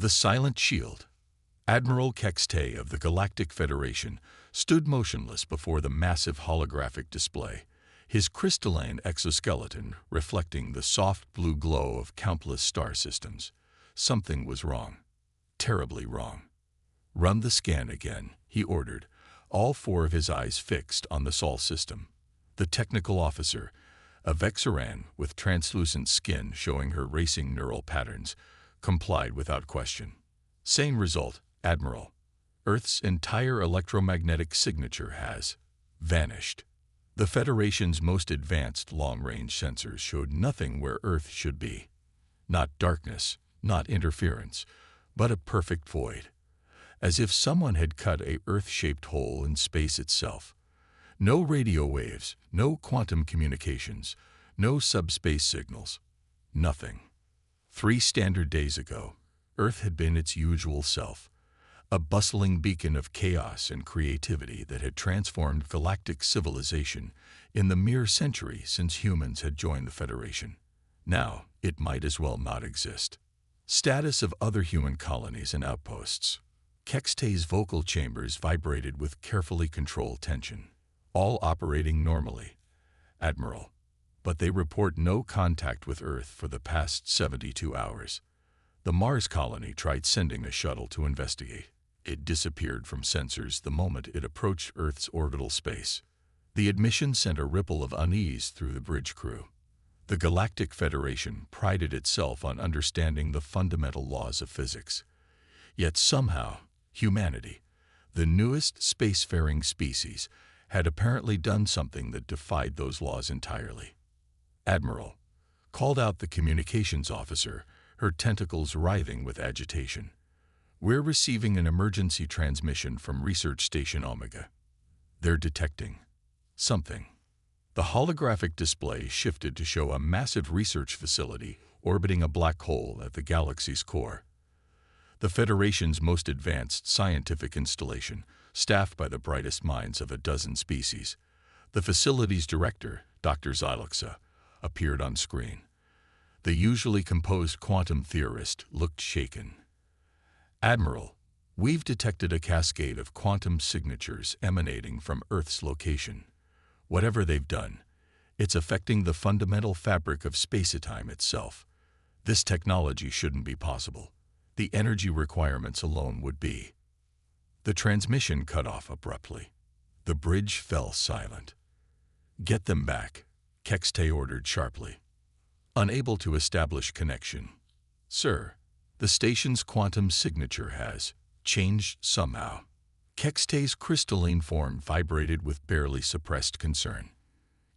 The Silent Shield. Admiral Kextay of the Galactic Federation stood motionless before the massive holographic display, his crystalline exoskeleton reflecting the soft blue glow of countless star systems. Something was wrong. Terribly wrong. "Run the scan again," he ordered, all four of his eyes fixed on the Sol system. The technical officer, a Vexaran with translucent skin showing her racing neural patterns, complied without question. "Same result, Admiral. Earth's entire electromagnetic signature has vanished." The Federation's most advanced long-range sensors showed nothing where Earth should be. Not darkness, not interference, but a perfect void. As if someone had cut a Earth-shaped hole in space itself. No radio waves, no quantum communications, no subspace signals. Nothing. 3 standard days ago, Earth had been its usual self, a bustling beacon of chaos and creativity that had transformed galactic civilization in the mere century since humans had joined the Federation. Now, it might as well not exist. Status of other human colonies and outposts. Kextay's vocal chambers vibrated with carefully controlled tension. All operating normally, Admiral, but they report no contact with Earth for the past 72 hours. The Mars colony tried sending a shuttle to investigate. It disappeared from sensors the moment it approached Earth's orbital space. The admission sent a ripple of unease through the bridge crew. The Galactic Federation prided itself on understanding the fundamental laws of physics. Yet somehow, humanity, the newest spacefaring species, had apparently done something that defied those laws entirely. "Admiral," called out the communications officer, her tentacles writhing with agitation. "We're receiving an emergency transmission from Research Station Omega. They're detecting something." The holographic display shifted to show a massive research facility orbiting a black hole at the galaxy's core. The Federation's most advanced scientific installation, staffed by the brightest minds of a dozen species. The facility's director, Dr. Xyloxa, appeared on screen. The usually composed quantum theorist looked shaken. "Admiral, we've detected a cascade of quantum signatures emanating from Earth's location. Whatever they've done, it's affecting the fundamental fabric of space-time itself. This technology shouldn't be possible. The energy requirements alone would be." The transmission cut off abruptly. The bridge fell silent. "Get them back," Kextay ordered sharply. Unable to establish connection. "Sir, the station's quantum signature has changed somehow." Kextay's crystalline form vibrated with barely suppressed concern.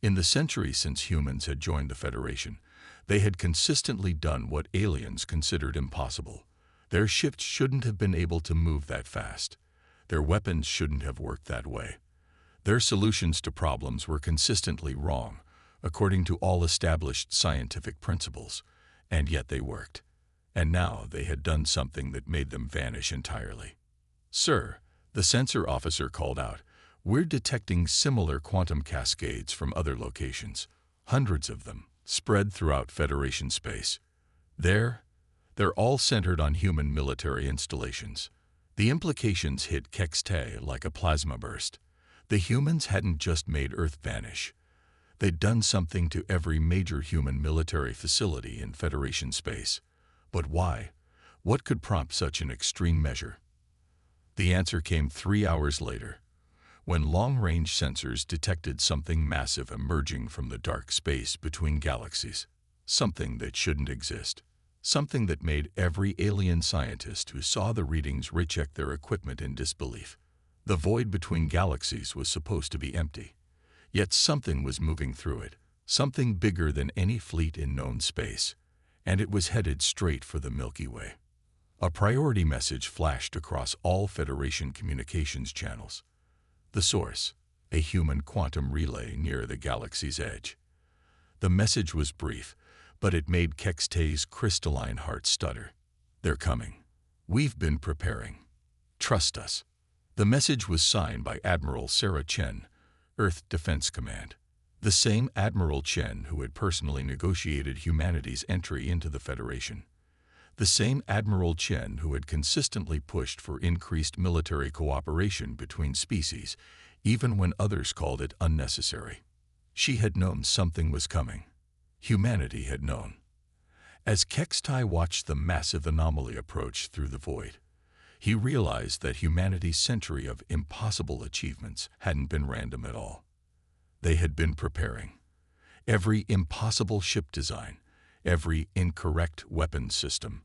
In the century since humans had joined the Federation, they had consistently done what aliens considered impossible. Their ships shouldn't have been able to move that fast. Their weapons shouldn't have worked that way. Their solutions to problems were consistently wrong, according to all established scientific principles, and yet they worked. And now they had done something that made them vanish entirely. "Sir," the sensor officer called out, "we're detecting similar quantum cascades from other locations, hundreds of them, spread throughout Federation space. They're all centered on human military installations." The implications hit Kextay like a plasma burst. The humans hadn't just made Earth vanish. They'd done something to every major human military facility in Federation space. But why? What could prompt such an extreme measure? The answer came 3 hours later, when long-range sensors detected something massive emerging from the dark space between galaxies. Something that shouldn't exist. Something that made every alien scientist who saw the readings recheck their equipment in disbelief. The void between galaxies was supposed to be empty. Yet something was moving through it, something bigger than any fleet in known space, and it was headed straight for the Milky Way. A priority message flashed across all Federation communications channels. The source, a human quantum relay near the galaxy's edge. The message was brief, but it made Kextay's crystalline heart stutter. "They're coming. We've been preparing. Trust us." The message was signed by Admiral Sarah Chen, Earth Defense Command, the same Admiral Chen who had personally negotiated humanity's entry into the Federation. The same Admiral Chen who had consistently pushed for increased military cooperation between species, even when others called it unnecessary. She had known something was coming. Humanity had known. As Kextai watched the massive anomaly approach through the void, he realized that humanity's century of impossible achievements hadn't been random at all. They had been preparing. Every impossible ship design, every incorrect weapons system,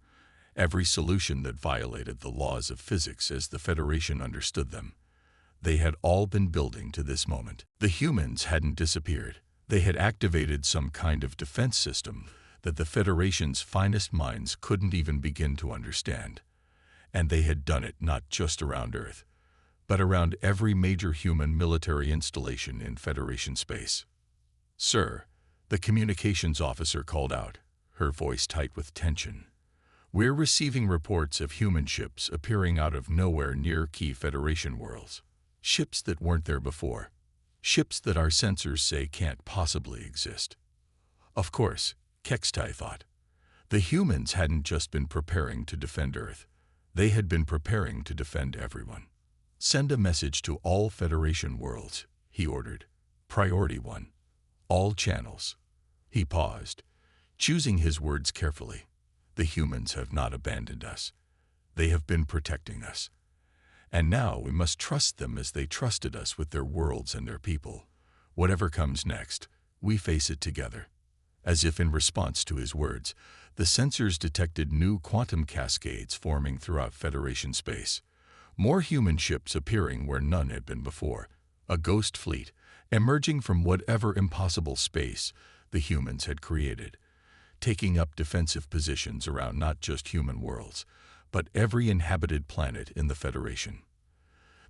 every solution that violated the laws of physics as the Federation understood them, they had all been building to this moment. The humans hadn't disappeared. They had activated some kind of defense system that the Federation's finest minds couldn't even begin to understand. And they had done it not just around Earth, but around every major human military installation in Federation space. "Sir," the communications officer called out, her voice tight with tension. "We're receiving reports of human ships appearing out of nowhere near key Federation worlds. Ships that weren't there before. Ships that our sensors say can't possibly exist." Of course, Kextai thought. The humans hadn't just been preparing to defend Earth. They had been preparing to defend everyone. "Send a message to all Federation worlds," he ordered. "Priority 1. All channels." He paused, choosing his words carefully. "The humans have not abandoned us. They have been protecting us. And now we must trust them as they trusted us with their worlds and their people. Whatever comes next, we face it together." As if in response to his words, the sensors detected new quantum cascades forming throughout Federation space. More human ships appearing where none had been before. A ghost fleet, emerging from whatever impossible space the humans had created, taking up defensive positions around not just human worlds, but every inhabited planet in the Federation.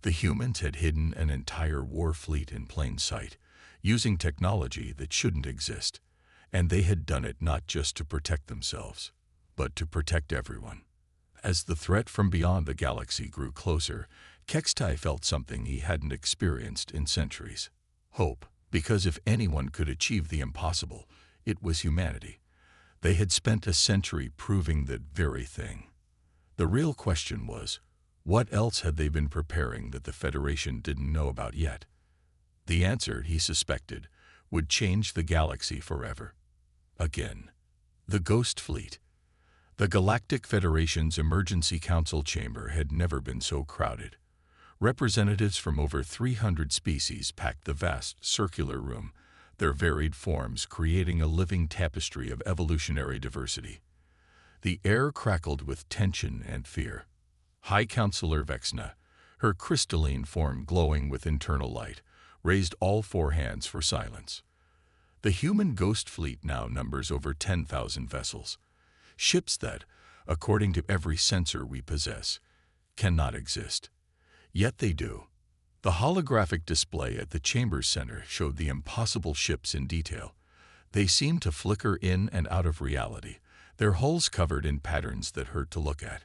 The humans had hidden an entire war fleet in plain sight, using technology that shouldn't exist. And they had done it not just to protect themselves, but to protect everyone. As the threat from beyond the galaxy grew closer, Kextai felt something he hadn't experienced in centuries. Hope, because if anyone could achieve the impossible, it was humanity. They had spent a century proving that very thing. The real question was, what else had they been preparing that the Federation didn't know about yet? The answer, he suspected, would change the galaxy forever. Again, the Ghost Fleet. The Galactic Federation's Emergency Council chamber had never been so crowded. Representatives from over 300 species packed the vast circular room, their varied forms creating a living tapestry of evolutionary diversity. The air crackled with tension and fear. High Counselor Vexna, her crystalline form glowing with internal light, raised all 4 hands for silence. The human ghost fleet now numbers over 10,000 vessels. Ships that, according to every sensor we possess, cannot exist. Yet they do. The holographic display at the chamber's center showed the impossible ships in detail. They seemed to flicker in and out of reality, their hulls covered in patterns that hurt to look at.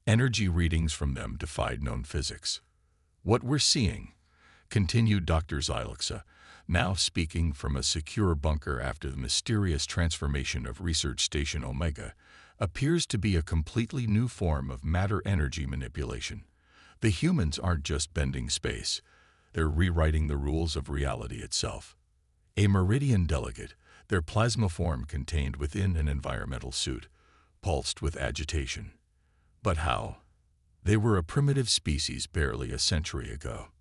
Energy readings from them defied known physics. "What we're seeing," continued Dr. Xyloxa, now speaking from a secure bunker after the mysterious transformation of Research Station Omega, "appears to be a completely new form of matter-energy manipulation. The humans aren't just bending space, they're rewriting the rules of reality itself. A Meridian delegate, their plasma form contained within an environmental suit, pulsed with agitation. But how? They were a primitive species barely a century ago.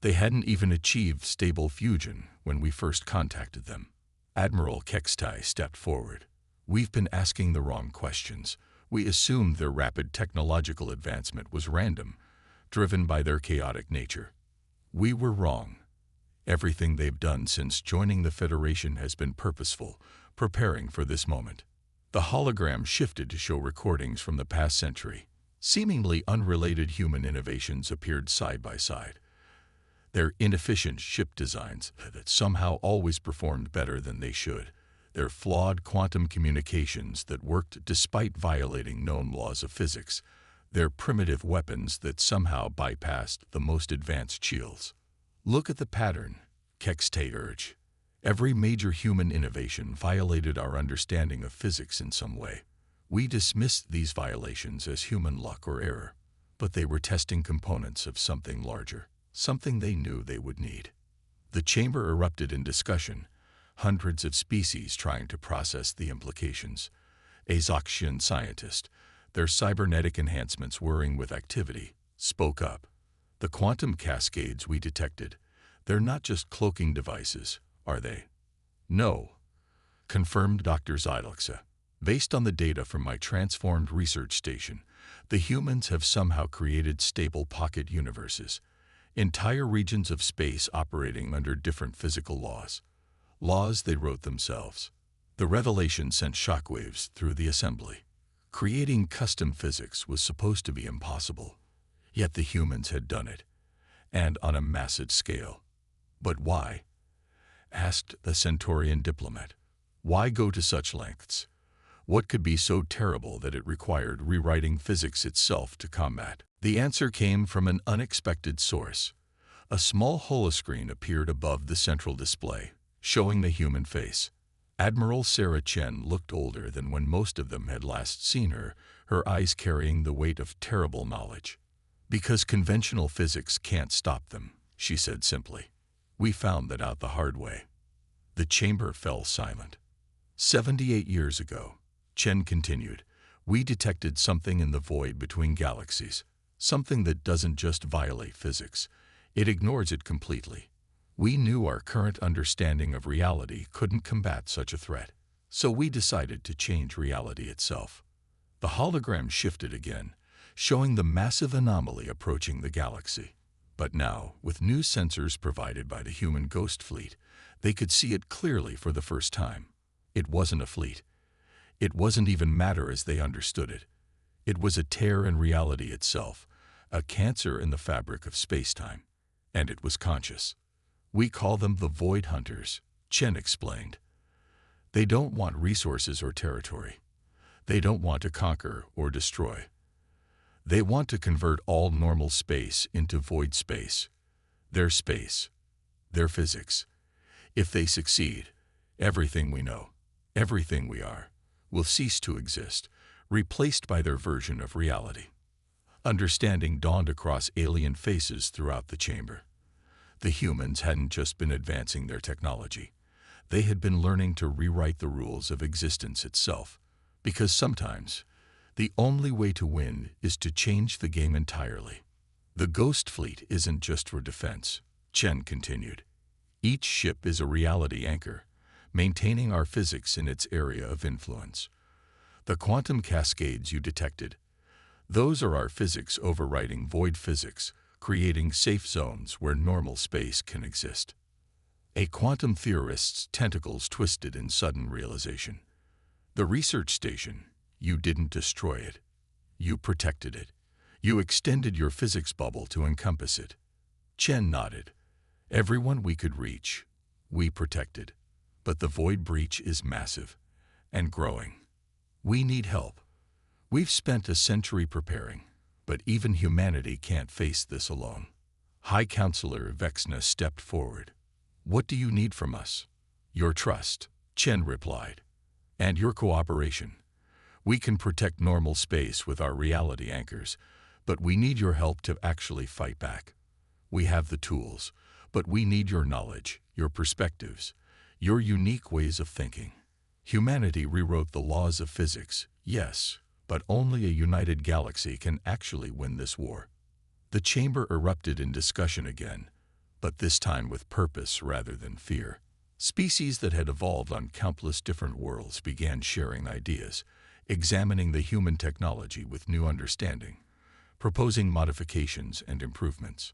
They hadn't even achieved stable fusion when we first contacted them." Admiral Kextai stepped forward. "We've been asking the wrong questions. We assumed their rapid technological advancement was random, driven by their chaotic nature. We were wrong. Everything they've done since joining the Federation has been purposeful, preparing for this moment." The hologram shifted to show recordings from the past century. Seemingly unrelated human innovations appeared side by side. Their inefficient ship designs that somehow always performed better than they should. Their flawed quantum communications that worked despite violating known laws of physics. Their primitive weapons that somehow bypassed the most advanced shields. "Look at the pattern," Kextai urged. "Every major human innovation violated our understanding of physics in some way. We dismissed these violations as human luck or error, but they were testing components of something larger, something they knew they would need. The chamber erupted in discussion, hundreds of species trying to process the implications. A Zoxian scientist, their cybernetic enhancements whirring with activity, spoke up. The quantum cascades we detected, they're not just cloaking devices, are they? No, confirmed Dr. Zydelxa. Based on the data from my transformed research station, the humans have somehow created stable pocket universes, entire regions of space operating under different physical laws. Laws they wrote themselves. The revelation sent shockwaves through the assembly. Creating custom physics was supposed to be impossible, yet the humans had done it, and on a massive scale. But why? Asked the Centaurian diplomat. Why go to such lengths? What could be so terrible that it required rewriting physics itself to combat? The answer came from an unexpected source. A small holoscreen appeared above the central display, showing the human face. Admiral Sarah Chen looked older than when most of them had last seen her, her eyes carrying the weight of terrible knowledge. Because conventional physics can't stop them, she said simply. We found that out the hard way. The chamber fell silent. 78 years ago, Chen continued, we detected something in the void between galaxies, something that doesn't just violate physics, it ignores it completely. We knew our current understanding of reality couldn't combat such a threat, so we decided to change reality itself. The hologram shifted again, showing the massive anomaly approaching the galaxy. But now, with new sensors provided by the human ghost fleet, they could see it clearly for the first time. It wasn't a fleet. It wasn't even matter as they understood it. It was a tear in reality itself, a cancer in the fabric of space-time. And it was conscious. We call them the Void Hunters, Chen explained. They don't want resources or territory. They don't want to conquer or destroy. They want to convert all normal space into void space. Their space. Their physics. If they succeed, everything we know, everything we are, will cease to exist, replaced by their version of reality. Understanding dawned across alien faces throughout the chamber. The humans hadn't just been advancing their technology. They had been learning to rewrite the rules of existence itself, because sometimes, the only way to win is to change the game entirely. The Ghost Fleet isn't just for defense, Chen continued. Each ship is a reality anchor, maintaining our physics in its area of influence. The quantum cascades you detected, those are our physics overriding void physics, creating safe zones where normal space can exist. A quantum theorist's tentacles twisted in sudden realization. The research station, you didn't destroy it. You protected it. You extended your physics bubble to encompass it. Chen nodded. Everyone we could reach, we protected. But the void breach is massive and growing. We need help. We've spent a century preparing, but even humanity can't face this alone. High Counselor Vexna stepped forward. What do you need from us? Your trust, Chen replied. And your cooperation. We can protect normal space with our reality anchors, but we need your help to actually fight back. We have the tools, but we need your knowledge, your perspectives, your unique ways of thinking. Humanity rewrote the laws of physics, yes, but only a united galaxy can actually win this war. The chamber erupted in discussion again, but this time with purpose rather than fear. Species that had evolved on countless different worlds began sharing ideas, examining the human technology with new understanding, proposing modifications and improvements.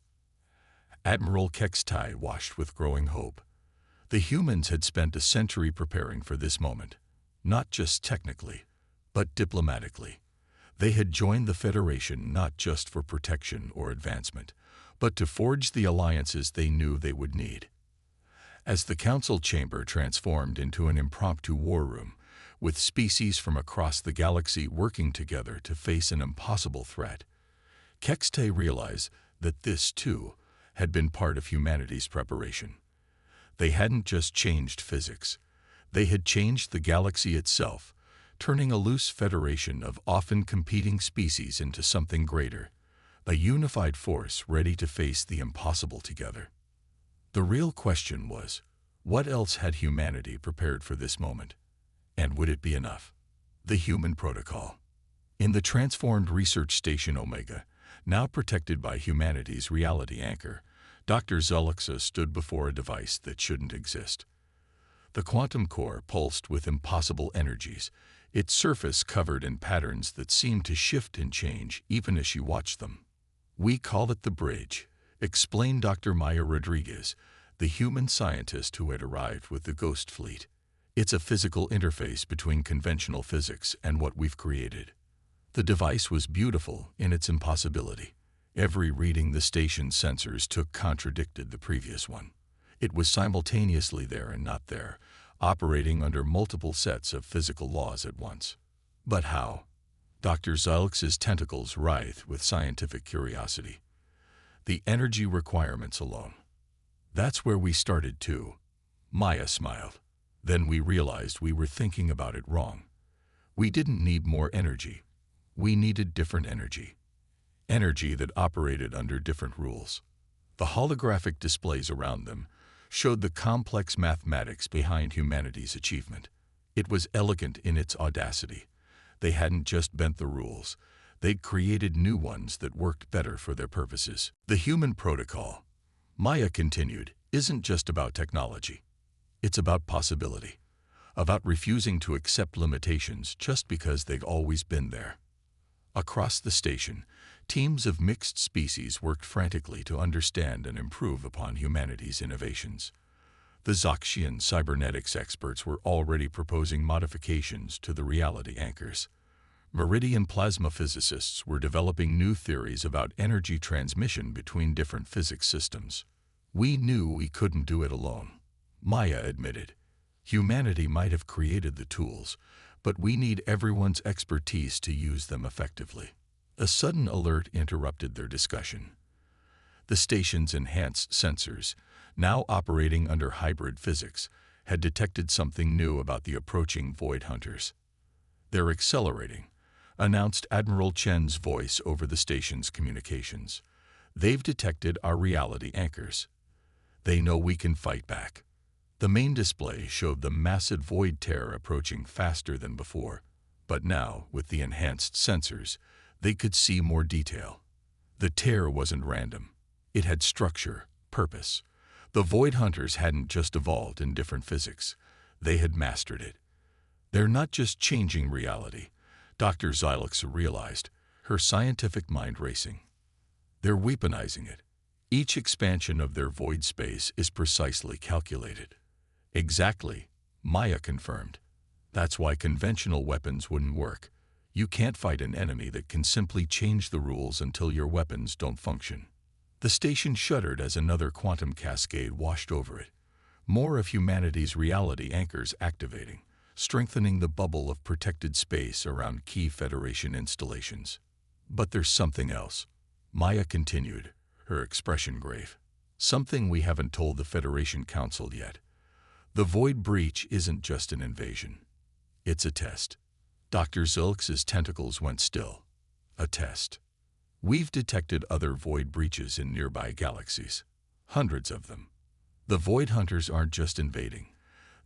Admiral Kextai watched with growing hope. The humans had spent a century preparing for this moment, not just technically, but diplomatically. They had joined the Federation not just for protection or advancement, but to forge the alliances they knew they would need. As the council chamber transformed into an impromptu war room, with species from across the galaxy working together to face an impossible threat, Kextai realized that this, too, had been part of humanity's preparation. They hadn't just changed physics. They had changed the galaxy itself turning a loose federation of often competing species into something greater, a unified force ready to face the impossible together. The real question was, what else had humanity prepared for this moment? And would it be enough? The human protocol. In the transformed research station Omega, now protected by humanity's reality anchor, Dr. Zolixa stood before a device that shouldn't exist. The quantum core pulsed with impossible energies, its surface covered in patterns that seemed to shift and change even as she watched them. "We call it the bridge," explained Dr. Maya Rodriguez, the human scientist who had arrived with the Ghost Fleet. "It's a physical interface between conventional physics and what we've created." The device was beautiful in its impossibility. Every reading the station's sensors took contradicted the previous one. It was simultaneously there and not there, operating under multiple sets of physical laws at once. But how? Dr. Zolix's tentacles writhed with scientific curiosity. The energy requirements alone. "That's where we started too." Maya smiled. "Then we realized we were thinking about it wrong. We didn't need more energy. We needed different energy. Energy that operated under different rules." The holographic displays around them showed the complex mathematics behind humanity's achievement. It was elegant in its audacity. They hadn't just bent the rules. They'd created new ones that worked better for their purposes. "The human protocol," Maya continued, "isn't just about technology. It's about possibility, about refusing to accept limitations just because they've always been there." Across the station, teams of mixed species worked frantically to understand and improve upon humanity's innovations. The Zoxian cybernetics experts were already proposing modifications to the reality anchors. Meridian plasma physicists were developing new theories about energy transmission between different physics systems. "We knew we couldn't do it alone," Maya admitted. "Humanity might have created the tools, but we need everyone's expertise to use them effectively." A sudden alert interrupted their discussion. The station's enhanced sensors, now operating under hybrid physics, had detected something new about the approaching Void Hunters. "They're accelerating," announced Admiral Chen's voice over the station's communications. "They've detected our reality anchors. They know we can fight back." The main display showed the massive void tear approaching faster than before, but now, with the enhanced sensors, they could see more detail. The tear wasn't random. It had structure, purpose. The Void Hunters hadn't just evolved in different physics. They had mastered it. "They're not just changing reality," Dr. Zolixa realized, her scientific mind racing. "They're weaponizing it. Each expansion of their void space is precisely calculated." "Exactly," Maya confirmed. "That's why conventional weapons wouldn't work. You can't fight an enemy that can simply change the rules until your weapons don't function." The station shuddered as another quantum cascade washed over it. More of humanity's reality anchors activating, strengthening the bubble of protected space around key Federation installations. "But there's something else," Maya continued, her expression grave. "Something we haven't told the Federation Council yet. The Void Breach isn't just an invasion. It's a test." Dr. Zolix's tentacles went still. "A test. We've detected other void breaches in nearby galaxies. Hundreds of them. The Void Hunters aren't just invading.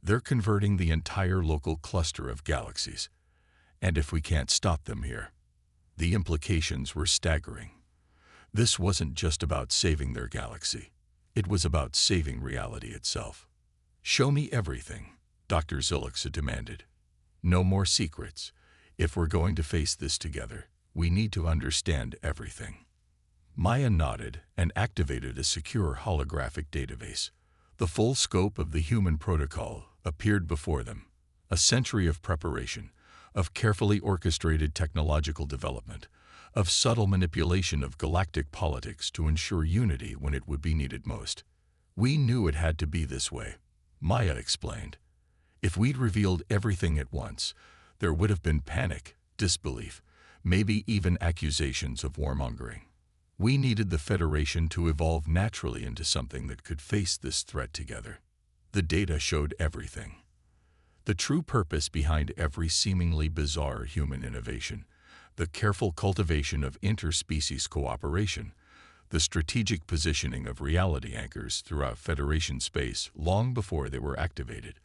They're converting the entire local cluster of galaxies. And if we can't stop them here..." The implications were staggering. This wasn't just about saving their galaxy. It was about saving reality itself. "Show me everything," Dr. Zolixa demanded. "No more secrets. If we're going to face this together, we need to understand everything." Maya nodded and activated a secure holographic database. The full scope of the human protocol appeared before them. A century of preparation, of carefully orchestrated technological development, of subtle manipulation of galactic politics to ensure unity when it would be needed most. "We knew it had to be this way," Maya explained. "If we'd revealed everything at once, there would have been panic, disbelief, maybe even accusations of warmongering. We needed the Federation to evolve naturally into something that could face this threat together." The data showed everything. The true purpose behind every seemingly bizarre human innovation, the careful cultivation of interspecies cooperation, the strategic positioning of reality anchors throughout Federation space long before they were activated.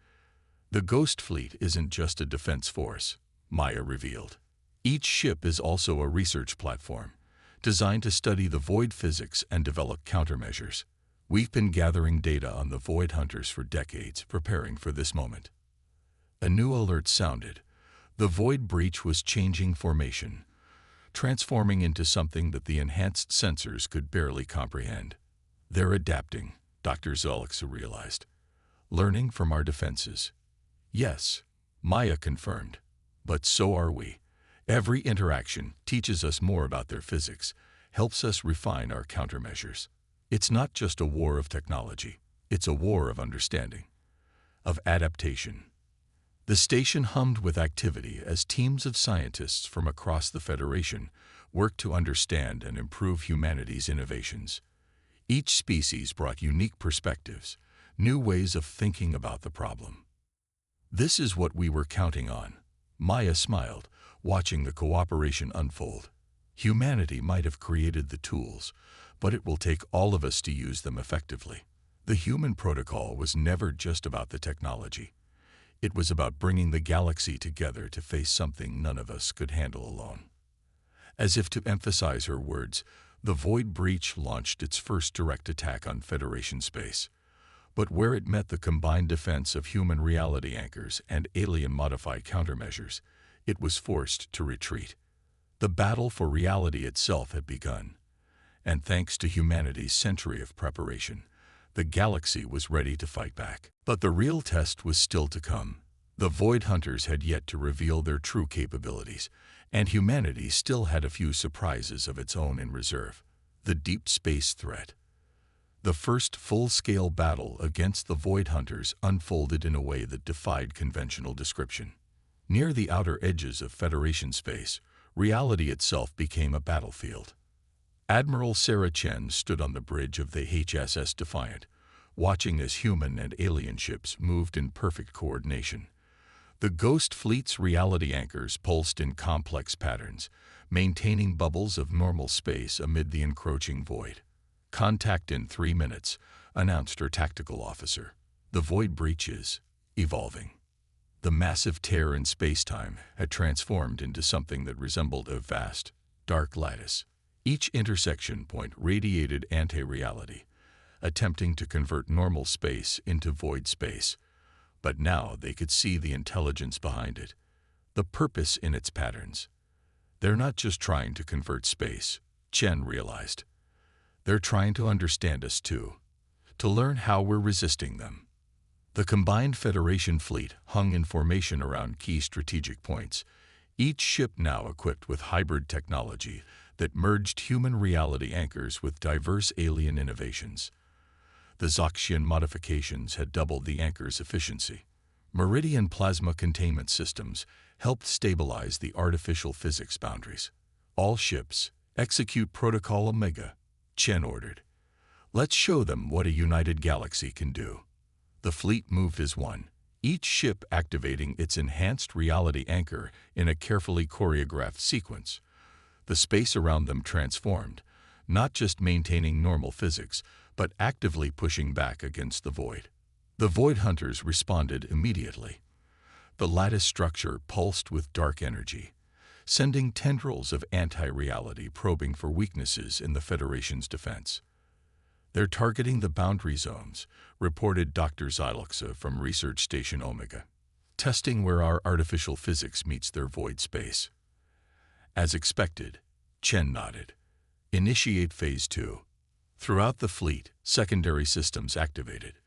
The Ghost Fleet isn't just a defense force, Maya revealed. Each ship is also a research platform, designed to study the void physics and develop countermeasures. We've been gathering data on the void hunters for decades, preparing for this moment. A new alert sounded. The void breach was changing formation, transforming into something that the enhanced sensors could barely comprehend. They're adapting, Dr. Zolix realized. Learning from our defenses. Yes, Maya confirmed. But so are we. Every interaction teaches us more about their physics, helps us refine our countermeasures. It's not just a war of technology. It's a war of understanding, of adaptation. The station hummed with activity as teams of scientists from across the Federation worked to understand and improve humanity's innovations. Each species brought unique perspectives, new ways of thinking about the problem. This is what we were counting on. Maya smiled, watching the cooperation unfold. Humanity might have created the tools, but it will take all of us to use them effectively. The human protocol was never just about the technology. It was about bringing the galaxy together to face something none of us could handle alone. As if to emphasize her words, the Void Breach launched its first direct attack on Federation space. But where it met the combined defense of human reality anchors and alien-modified countermeasures, it was forced to retreat. The battle for reality itself had begun, and thanks to humanity's century of preparation, the galaxy was ready to fight back. But the real test was still to come. The Void Hunters had yet to reveal their true capabilities, and humanity still had a few surprises of its own in reserve. The deep space threat. The first full-scale battle against the Void Hunters unfolded in a way that defied conventional description. Near the outer edges of Federation space, reality itself became a battlefield. Admiral Sarah Chen stood on the bridge of the HSS Defiant, watching as human and alien ships moved in perfect coordination. The Ghost Fleet's reality anchors pulsed in complex patterns, maintaining bubbles of normal space amid the encroaching void. "Contact in 3 minutes," announced her tactical officer. The void breach is evolving. The massive tear in space-time had transformed into something that resembled a vast, dark lattice. Each intersection point radiated anti-reality, attempting to convert normal space into void space. But now they could see the intelligence behind it, the purpose in its patterns. They're not just trying to convert space, Chen realized. They're trying to understand us too, to learn how we're resisting them. The combined Federation fleet hung in formation around key strategic points, each ship now equipped with hybrid technology that merged human reality anchors with diverse alien innovations. The Zoxian modifications had doubled the anchor's efficiency. Meridian plasma containment systems helped stabilize the artificial physics boundaries. All ships, execute Protocol Omega, Chen ordered. Let's show them what a united galaxy can do. The fleet moved as one, each ship activating its enhanced reality anchor in a carefully choreographed sequence. The space around them transformed, not just maintaining normal physics, but actively pushing back against the void. The Void Hunters responded immediately. The lattice structure pulsed with dark energy, sending tendrils of anti-reality probing for weaknesses in the Federation's defense. "They're targeting the boundary zones," reported Dr. Zyloxa from Research Station Omega, "testing where our artificial physics meets their void space." As expected, Chen nodded. "Initiate Phase 2. Throughout the fleet, secondary systems activated.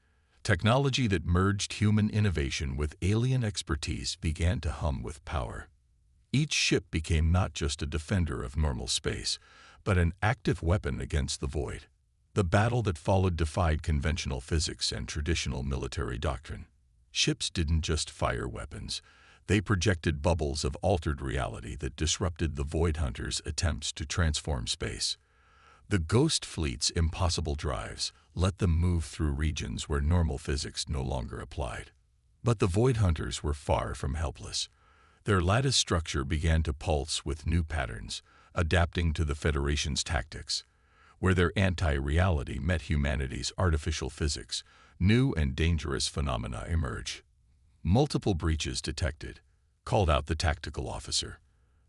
Technology that merged human innovation with alien expertise began to hum with power. Each ship became not just a defender of normal space, but an active weapon against the void. The battle that followed defied conventional physics and traditional military doctrine. Ships didn't just fire weapons. They projected bubbles of altered reality that disrupted the Void Hunters' attempts to transform space. The Ghost Fleet's impossible drives let them move through regions where normal physics no longer applied. But the Void Hunters were far from helpless. Their lattice structure began to pulse with new patterns, adapting to the Federation's tactics. Where their anti-reality met humanity's artificial physics, new and dangerous phenomena emerged. Multiple breaches detected, called out the tactical officer.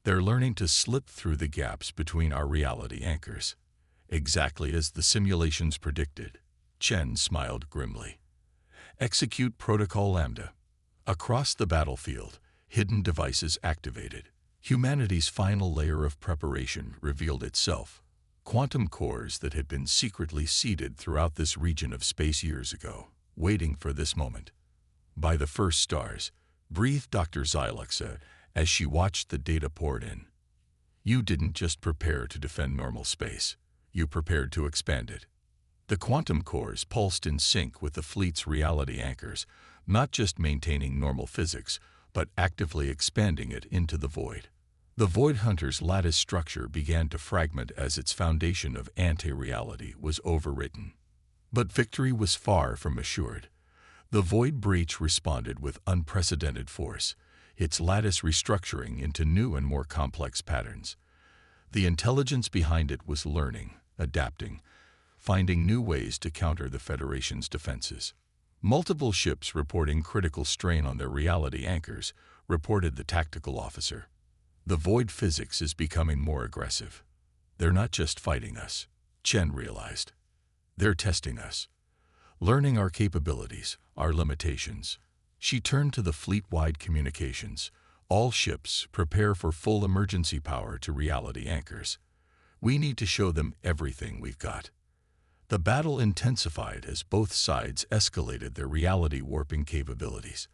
They're learning to slip through the gaps between our reality anchors. Exactly as the simulations predicted, Chen smiled grimly. Execute Protocol Lambda. Across the battlefield, hidden devices activated. Humanity's final layer of preparation revealed itself. Quantum cores that had been secretly seeded throughout this region of space years ago, waiting for this moment. By the first stars, breathed Dr. Xyloxa as she watched the data poured in. You didn't just prepare to defend normal space, you prepared to expand it. The quantum cores pulsed in sync with the fleet's reality anchors, not just maintaining normal physics, but actively expanding it into the void. The Void Hunter's lattice structure began to fragment as its foundation of anti-reality was overwritten. But victory was far from assured. The Void Breach responded with unprecedented force, its lattice restructuring into new and more complex patterns. The intelligence behind it was learning, adapting, finding new ways to counter the Federation's defenses. Multiple ships reporting critical strain on their reality anchors, reported the tactical officer. The void physics is becoming more aggressive. They're not just fighting us, Chen realized. They're testing us, learning our capabilities, our limitations. She turned to the fleet-wide communications. All ships prepare for full emergency power to reality anchors. We need to show them everything we've got. The battle intensified as both sides escalated their reality warping capabilities.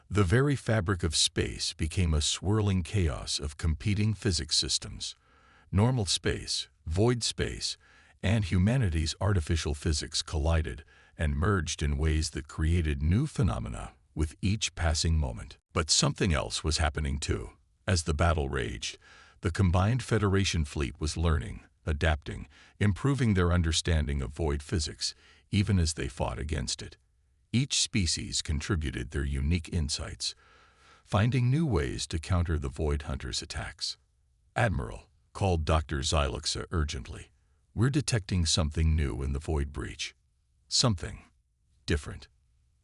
The very fabric of space became a swirling chaos of competing physics systems. Normal space, void space, and humanity's artificial physics collided and merged in ways that created new phenomena with each passing moment. But something else was happening too. As the battle raged, the combined Federation fleet was learning, adapting, improving their understanding of void physics, even as they fought against it. Each species contributed their unique insights, finding new ways to counter the Void Hunter's attacks. Admiral, called Dr. Xyloxa urgently, we're detecting something new in the Void Breach. Something different.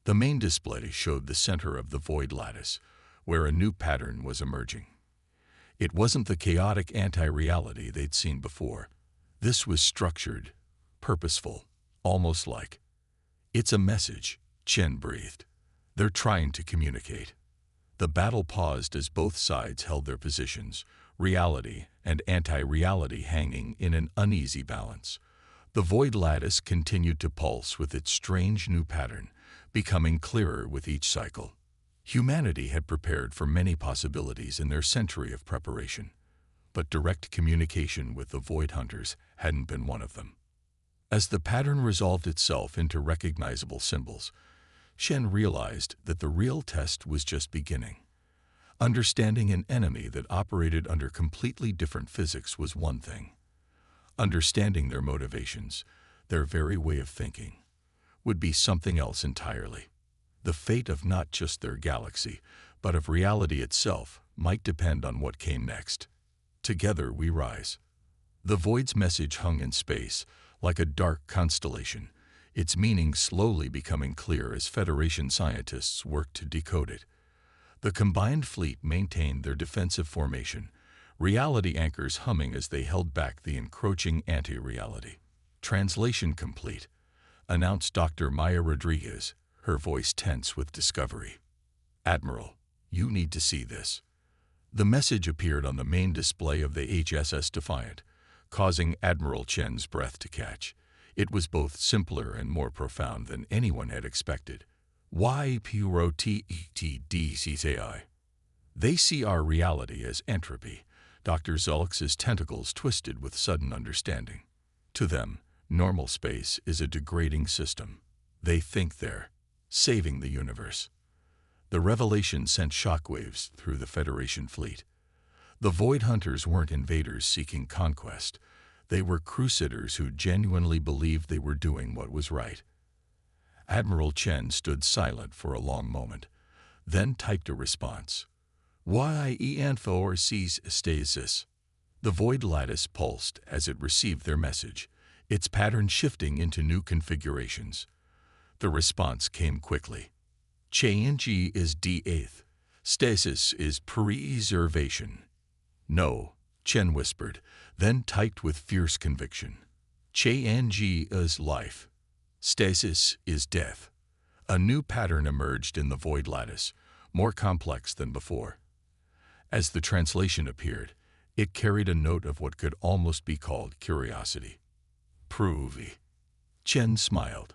The main display showed the center of the Void Lattice, where a new pattern was emerging. It wasn't the chaotic anti-reality they'd seen before. This was structured, purposeful, almost like. It's a message, Chen breathed. They're trying to communicate. The battle paused as both sides held their positions, reality and anti-reality hanging in an uneasy balance. The void lattice continued to pulse with its strange new pattern, becoming clearer with each cycle. Humanity had prepared for many possibilities in their century of preparation, but direct communication with the Void Hunters hadn't been one of them. As the pattern resolved itself into recognizable symbols, Shen realized that the real test was just beginning. Understanding an enemy that operated under completely different physics was one thing. Understanding their motivations, their very way of thinking, would be something else entirely. The fate of not just their galaxy, but of reality itself, might depend on what came next. Together we rise. The Void's message hung in space, like a dark constellation, its meaning slowly becoming clear as Federation scientists worked to decode it. The combined fleet maintained their defensive formation, reality anchors humming as they held back the encroaching anti-reality. Translation complete, announced Dr. Maya Rodriguez, her voice tense with discovery. Admiral, you need to see this. The message appeared on the main display of the HSS Defiant, causing Admiral Chen's breath to catch. It was both simpler and more profound than anyone had expected. YPUROTETDCCI. They see our reality as entropy. Dr. Xyloxa's tentacles twisted with sudden understanding. To them, normal space is a degrading system. They think they're saving the universe. The revelation sent shockwaves through the Federation fleet. The Void Hunters weren't invaders seeking conquest. They were crusaders who genuinely believed they were doing what was right. Admiral Chen stood silent for a long moment, then typed a response. Y-E-N-4 cease stasis. The void lattice pulsed as it received their message, its pattern shifting into new configurations. The response came quickly. Change is D8th. Stasis is preservation. No, Chen whispered, then typed with fierce conviction. Change is life. Stasis is death. A new pattern emerged in the void lattice, more complex than before. As the translation appeared, it carried a note of what could almost be called curiosity. Provy. Chen smiled.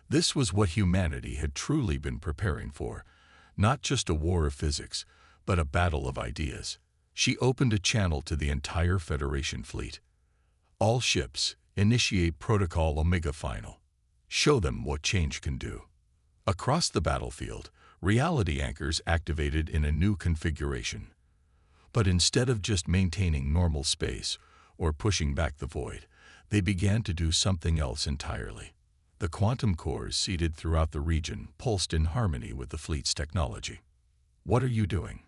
This was what humanity had truly been preparing for, not just a war of physics, but a battle of ideas. She opened a channel to the entire Federation fleet. All ships, initiate Protocol Omega Final. Show them what change can do. Across the battlefield, reality anchors activated in a new configuration. But instead of just maintaining normal space or pushing back the void, they began to do something else entirely. The quantum cores seated throughout the region pulsed in harmony with the fleet's technology. "What are you doing?"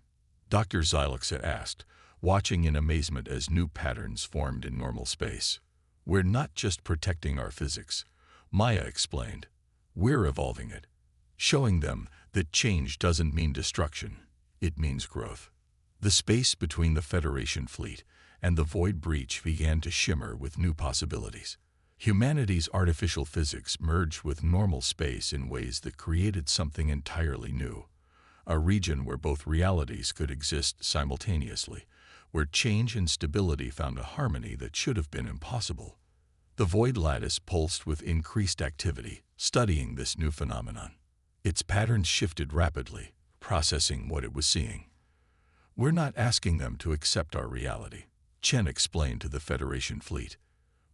Dr. Xyloxa asked, watching in amazement as new patterns formed in normal space. "We're not just protecting our physics," Maya explained. "We're evolving it, showing them that change doesn't mean destruction, it means growth." The space between the Federation fleet and the void breach began to shimmer with new possibilities. Humanity's artificial physics merged with normal space in ways that created something entirely new. A region where both realities could exist simultaneously, where change and stability found a harmony that should have been impossible. The void lattice pulsed with increased activity, studying this new phenomenon. Its patterns shifted rapidly, processing what it was seeing. "We're not asking them to accept our reality," Chen explained to the Federation fleet.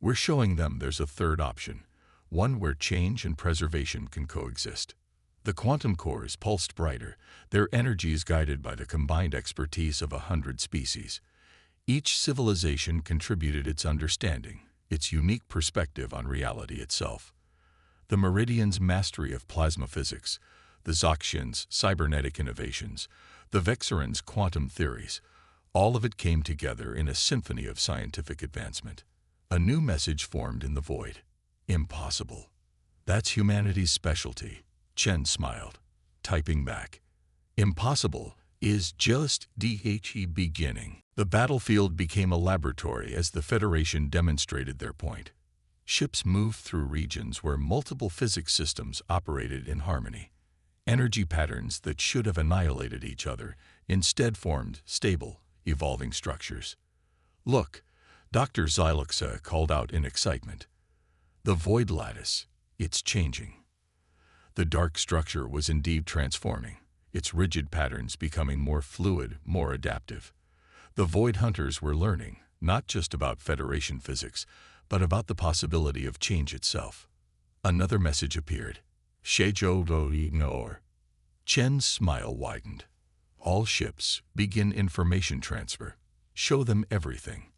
"We're showing them there's a third option, one where change and preservation can coexist." The quantum cores pulsed brighter, their energies guided by the combined expertise of 100 species. Each civilization contributed its understanding, its unique perspective on reality itself. The Meridians' mastery of plasma physics, the Zoxians' cybernetic innovations, the Vexerans' quantum theories, all of it came together in a symphony of scientific advancement. A new message formed in the void. Impossible. That's humanity's specialty, Chen smiled, typing back. Impossible is just the beginning. The battlefield became a laboratory as the Federation demonstrated their point. Ships moved through regions where multiple physics systems operated in harmony. Energy patterns that should have annihilated each other instead formed stable, evolving structures. "Look," Dr. Xyloxa called out in excitement. "The void lattice, it's changing." The dark structure was indeed transforming, its rigid patterns becoming more fluid, more adaptive. The void hunters were learning, not just about Federation physics, but about the possibility of change itself. Another message appeared. Sheijo do ignore. Chen's smile widened. "All ships begin information transfer. Show them everything.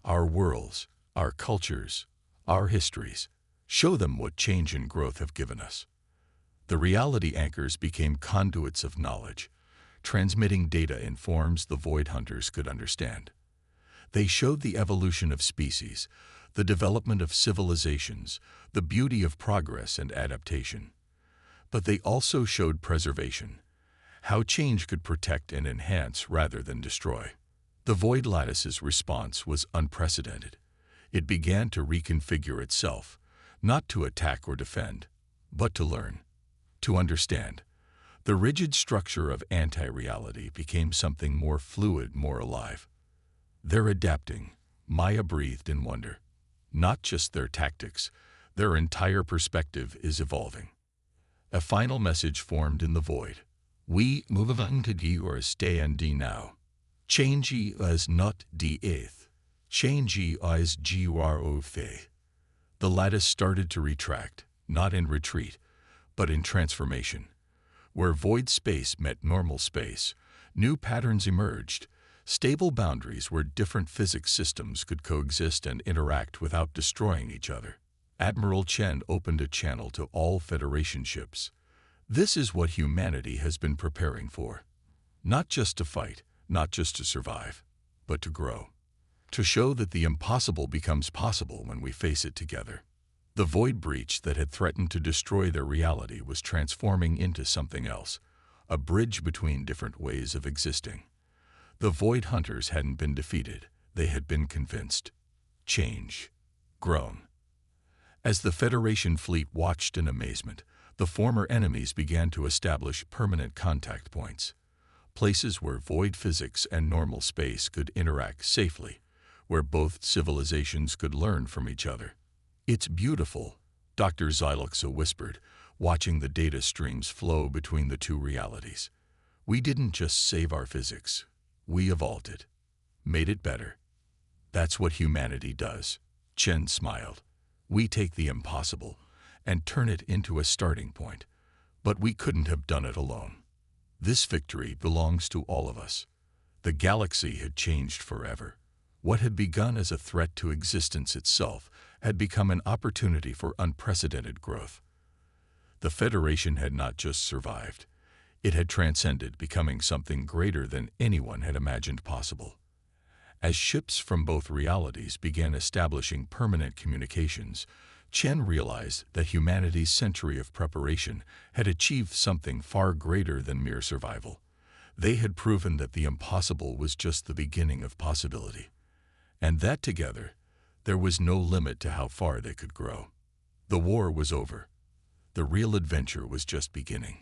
Our worlds, our cultures, our histories. Show them what change and growth have given us." The reality anchors became conduits of knowledge, transmitting data in forms the void hunters could understand. They showed the evolution of species, the development of civilizations, the beauty of progress and adaptation. But they also showed preservation, how change could protect and enhance rather than destroy. The void lattice's response was unprecedented. It began to reconfigure itself, not to attack or defend, but to learn, to understand. The rigid structure of anti-reality became something more fluid, more alive. "They're adapting," Maya breathed in wonder. "Not just their tactics, their entire perspective is evolving." A final message formed in the void. "We move on to D or stay and D now. Change is not D8th. Change is GROF." The lattice started to retract, not in retreat, but in transformation. Where void space met normal space, new patterns emerged, stable boundaries where different physics systems could coexist and interact without destroying each other. Admiral Chen opened a channel to all Federation ships. This is what humanity has been preparing for. Not just to fight, not just to survive, but to grow. To show that the impossible becomes possible when we face it together. The void breach that had threatened to destroy their reality was transforming into something else, a bridge between different ways of existing. The void hunters hadn't been defeated, they had been convinced. Change. Grown. As the Federation fleet watched in amazement, the former enemies began to establish permanent contact points. Places where void physics and normal space could interact safely, where both civilizations could learn from each other. "It's beautiful," Dr. Xyloxa whispered, watching the data streams flow between the two realities. "We didn't just save our physics. We evolved it. Made it better. That's what humanity does." Chen smiled. "We take the impossible and turn it into a starting point. But we couldn't have done it alone. This victory belongs to all of us." The galaxy had changed forever. What had begun as a threat to existence itself had become an opportunity for unprecedented growth. The Federation had not just survived. It had transcended, becoming something greater than anyone had imagined possible. As ships from both realities began establishing permanent communications, Chen realized that humanity's century of preparation had achieved something far greater than mere survival. They had proven that the impossible was just the beginning of possibility. And that together, there was no limit to how far they could grow. The war was over. The real adventure was just beginning.